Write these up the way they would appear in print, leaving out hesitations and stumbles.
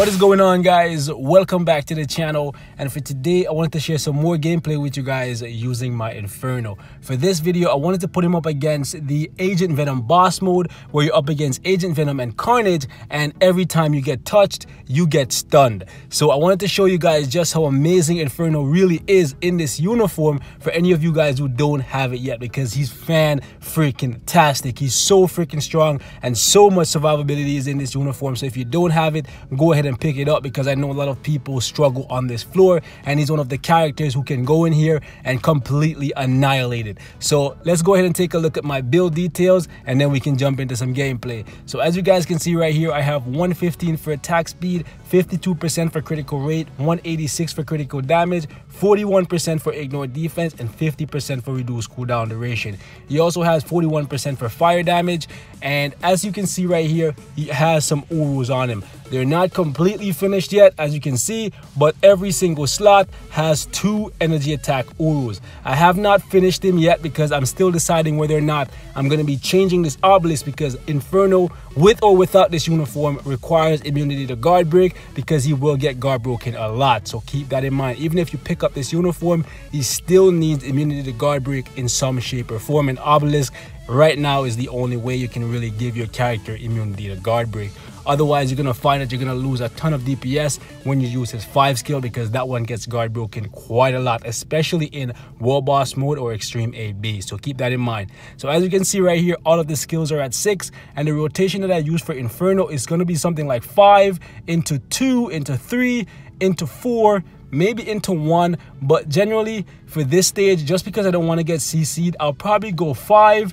What is going on, guys? Welcome back to the channel, and for today I wanted to share some more gameplay with you guys using my Inferno. For this video I wanted to put him up against the Agent Venom boss mode, where you're up against Agent Venom and Carnage, and every time you get touched you get stunned. So I wanted to show you guys just how amazing Inferno really is in this uniform for any of you guys who don't have it yet, because he's fan-freaking-tastic. He's so freaking strong and so much survivability is in this uniform. So if you don't have it, go ahead and pick it up, because I know a lot of people struggle on this floor, and he's one of the characters who can go in here and completely annihilate it. So let's go ahead and take a look at my build details, and then we can jump into some gameplay. So as you guys can see right here, I have 115 for attack speed, 52% for critical rate, 186 for critical damage, 41% for ignore defense, and 50% for reduced cooldown duration. He also has 41% for fire damage, and as you can see right here, he has some Urus on him. They're not completely finished yet, as you can see, but every single slot has 2 energy attack Urus. I have not finished him yet because I'm still deciding whether or not I'm going to be changing this obelisk, because Inferno, with or without this uniform, requires immunity to guard break, because he will get guard broken a lot. So keep that in mind. Even if you pick up this uniform, he still needs immunity to guard break in some shape or form, and obelisk right now is the only way you can really give your character immunity to guard break. Otherwise, you're going to find that you're going to lose a ton of DPS when you use his 5 skill, because that one gets guard broken quite a lot, especially in World Boss mode or Extreme AB. So keep that in mind. So as you can see right here, all of the skills are at 6, and the rotation that I use for Inferno is going to be something like 5 into 2 into 3 into 4, maybe into 1, but generally for this stage, just because I don't want to get CC'd, I'll probably go 5,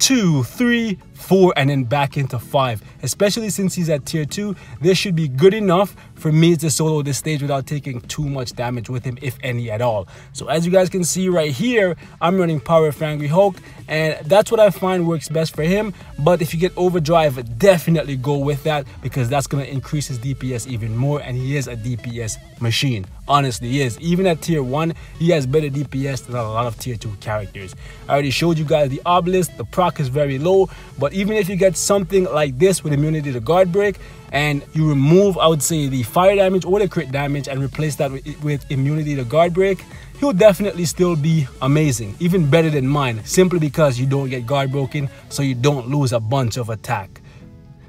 2, 3, 4, and then back into 5. Especially since he's at tier 2, this should be good enough for me to solo this stage without taking too much damage with him, if any at all. So as you guys can see right here, I'm running Power of Angry Hulk, and that's what I find works best for him. But if you get Overdrive, definitely go with that, because that's going to increase his DPS even more, and he is a DPS machine. Honestly, he is. Even at tier 1, he has better DPS than a lot of tier 2 characters. I already showed you guys the obelisk. The proc is very low, but even if you get something like this with immunity to guard break, and you remove, I would say, the fire damage or the crit damage and replace that with immunity to guard break, he'll definitely still be amazing, even better than mine, simply because you don't get guard broken, so you don't lose a bunch of attack.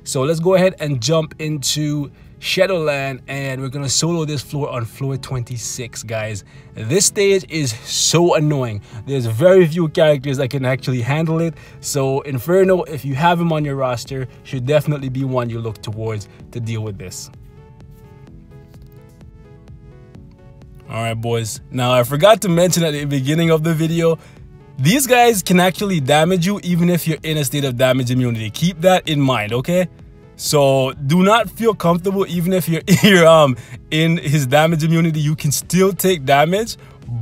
So let's go ahead and jump into Shadowland, and we're gonna solo this floor on floor 26, guys. This stage is so annoying. There's very few characters that can actually handle it, so Inferno, if you have him on your roster, should definitely be one you look towards to deal with this. Alright, boys, now I forgot to mention at the beginning of the video, these guys can actually damage you even if you're in a state of damage immunity. Keep that in mind, okay? So do not feel comfortable even if you're in his damage immunity. You can still take damage,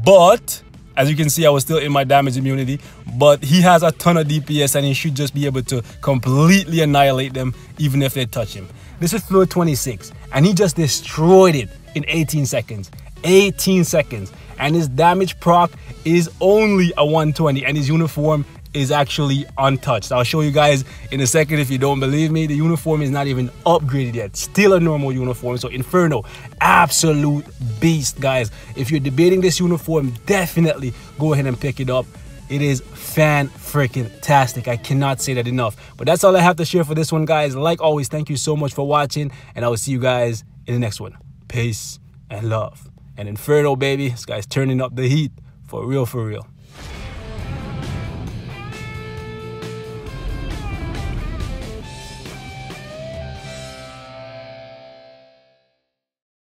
but as you can see, I was still in my damage immunity, but he has a ton of DPS and he should just be able to completely annihilate them even if they touch him. This is floor 26, and he just destroyed it in 18 seconds. 18 seconds, and his damage proc is only a 120, and his uniform is actually untouched. I'll show you guys in a second if you don't believe me. The uniform is not even upgraded yet, still a normal uniform. So Inferno, absolute beast, guys. If you're debating this uniform, definitely go ahead and pick it up. It is fan-freaking-tastic. I cannot say that enough. But that's all I have to share for this one, guys. Like always, thank you so much for watching, and I will see you guys in the next one. Peace and love. And Inferno, baby, this guy's turning up the heat for real, for real.